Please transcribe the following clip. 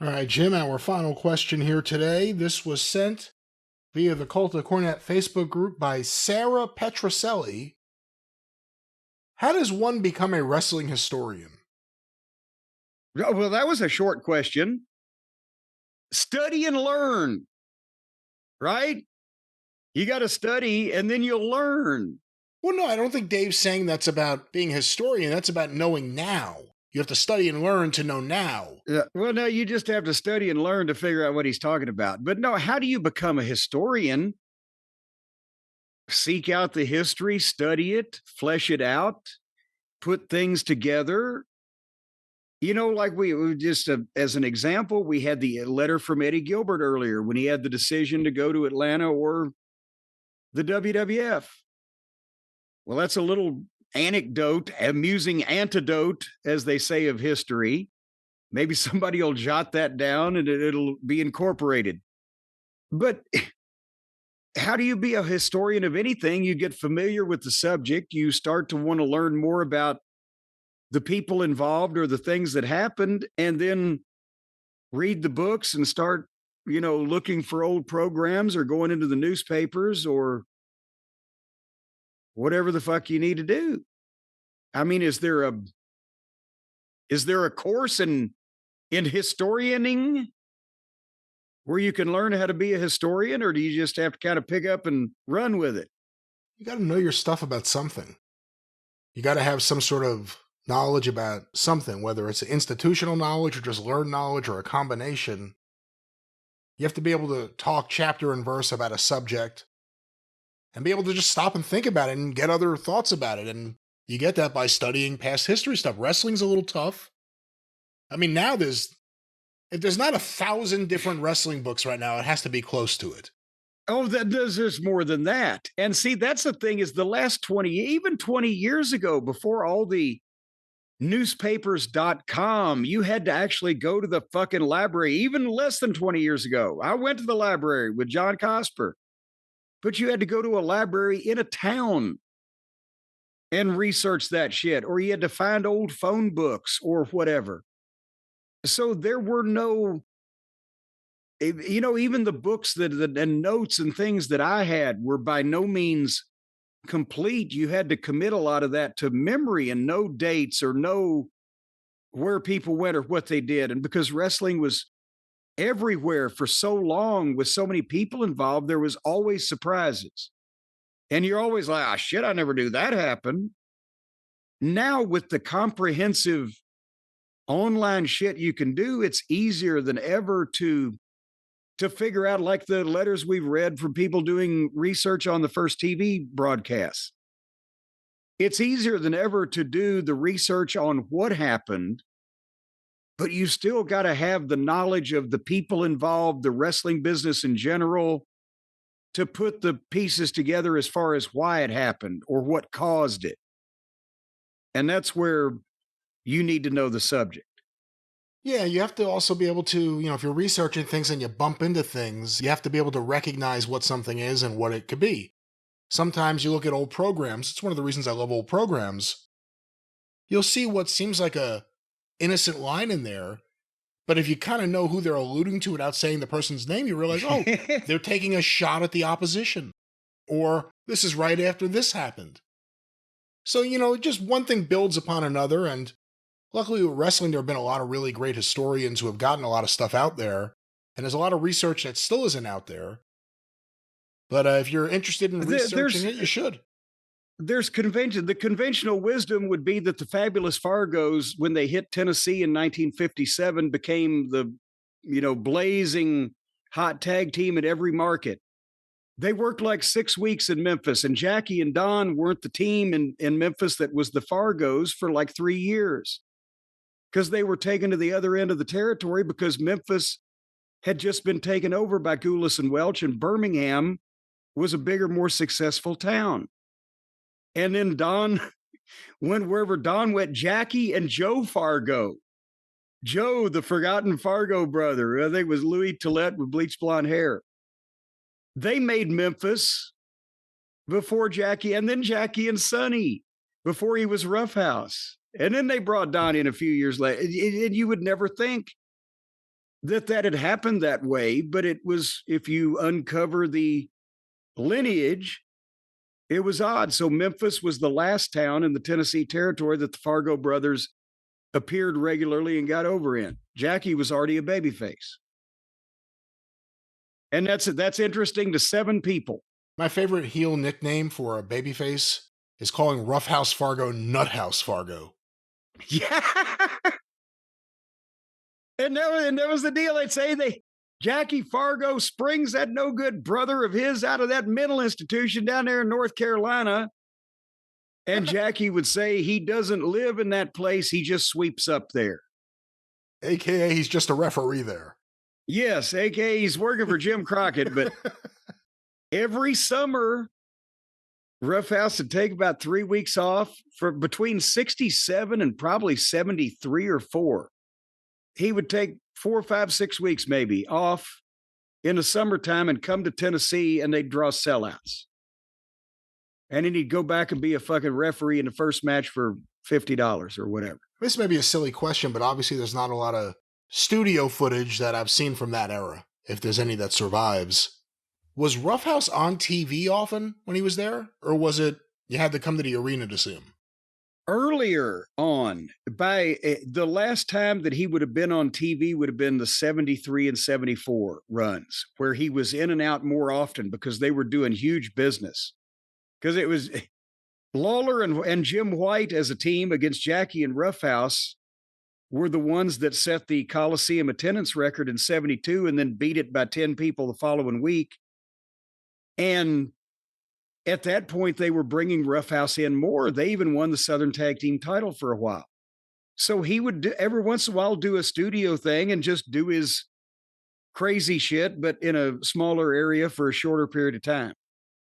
All right, Jim, our final question here today. This was sent via the Cult of Cornette Facebook group by Sarah Petroselli. How does one become a wrestling historian? Well, that was a short question. Study and learn, right? You got to study and then you'll learn. Well, no, I don't think Dave's saying that's about being a historian. That's about knowing now. You have to study and learn to know now. Yeah. Well, no, you just have to study and learn to figure out what he's talking about. But no, how do you become a historian? Seek out the history, study it, flesh it out, put things together. You know, like we just as an example, we had the letter from Eddie Gilbert earlier when he had the decision to go to Atlanta or the WWF. Well, that's a little anecdote, amusing antidote, as they say, of history. Maybe somebody will jot that down and it'll be incorporated. But how do you be a historian of anything? You get familiar with the subject. You start to want to learn more about the people involved or the things that happened, and then read the books and start, looking for old programs or going into the newspapers or whatever the fuck you need to do. I mean, is there a course in historianing where you can learn how to be a historian, or do you just have to kind of pick up and run with it? You got to know your stuff about something. You got to have some sort of knowledge about something, whether it's institutional knowledge or just learned knowledge or a combination. You have to be able to talk chapter and verse about a subject and be able to just stop and think about it and get other thoughts about it. And you get that by studying past history stuff. Wrestling's a little tough. I mean, now if there's not 1,000 different wrestling books right now, it has to be close to it. Oh, there's more than that. And see, that's the thing is the last 20 years ago, before all the newspapers.com, you had to actually go to the fucking library. Even less than 20 years ago, I went to the library with John Cosper, but you had to go to a library in a town and research that shit, or you had to find old phone books or whatever. So there were no, even the books and notes and things that I had were by no means complete. You had to commit a lot of that to memory and know dates or know where people went or what they did. And because wrestling was everywhere for so long with so many people involved, there was always surprises. And you're always like, oh, shit, I never knew that happened. Now with the comprehensive online shit you can do, it's easier than ever to figure out, like the letters we've read from people doing research on the first TV broadcasts. It's easier than ever to do the research on what happened, but you still got to have the knowledge of the people involved, the wrestling business in general, to put the pieces together as far as why it happened or what caused it. And that's where you need to know the subject. Yeah, you have to also be able to, if you're researching things and you bump into things, you have to be able to recognize what something is and what it could be. Sometimes you look at old programs. It's one of the reasons I love old programs. You'll see what seems like a innocent line in there, but if you kind of know who they're alluding to without saying the person's name, you realize, oh, they're taking a shot at the opposition. Or this is right after this happened. So, just one thing builds upon another, and luckily with wrestling, there have been a lot of really great historians who have gotten a lot of stuff out there, and there's a lot of research that still isn't out there. But if you're interested in researching it, you should. There's convention. The conventional wisdom would be that the Fabulous Fargos, when they hit Tennessee in 1957, became the, blazing hot tag team at every market. They worked like 6 weeks in Memphis, and Jackie and Don weren't the team in Memphis that was the Fargos for like 3 years, because they were taken to the other end of the territory because Memphis had just been taken over by Goulas and Welch, and Birmingham was a bigger, more successful town. And then Don went wherever Don went. Jackie and Joe Fargo. Joe, the forgotten Fargo brother, I think it was Louis Tillette with bleached blonde hair. They made Memphis before Jackie, and then Jackie and Sonny before he was Roughhouse. And then they brought Don in a few years later. And you would never think that had happened that way, but it was, if you uncover the lineage, it was odd. So Memphis was the last town in the Tennessee territory that the Fargo brothers appeared regularly and got over in. Jackie was already a babyface. And that's interesting to 7 people. My favorite heel nickname for a babyface is calling Roughhouse Fargo Nuthouse Fargo. Yeah. And that was the deal. They'd say Jackie Fargo springs that no good brother of his out of that mental institution down there in North Carolina. And Jackie would say he doesn't live in that place. He just sweeps up there. AKA he's just a referee there. Yes, AKA he's working for Jim Crockett. But every summer, Roughhouse would take about 3 weeks off for between 67 and probably 73 or 4. He would take 4, 5, 6 weeks maybe off in the summertime and come to Tennessee, and they'd draw sellouts. And then he'd go back and be a fucking referee in the first match for $50 or whatever. This may be a silly question, but obviously there's not a lot of studio footage that I've seen from that era, if there's any that survives. Was Roughhouse on TV often when he was there? Or was it you had to come to the arena to see him? Earlier on, by the last time that he would have been on TV would have been the 73 and 74 runs, where he was in and out more often because they were doing huge business. Because it was Lawler and Jim White as a team against Jackie and Roughhouse were the ones that set the Coliseum attendance record in 72 and then beat it by 10 people the following week. And at that point, they were bringing Roughhouse in more. They even won the Southern Tag Team title for a while. So he would every once in a while do a studio thing and just do his crazy shit, but in a smaller area for a shorter period of time.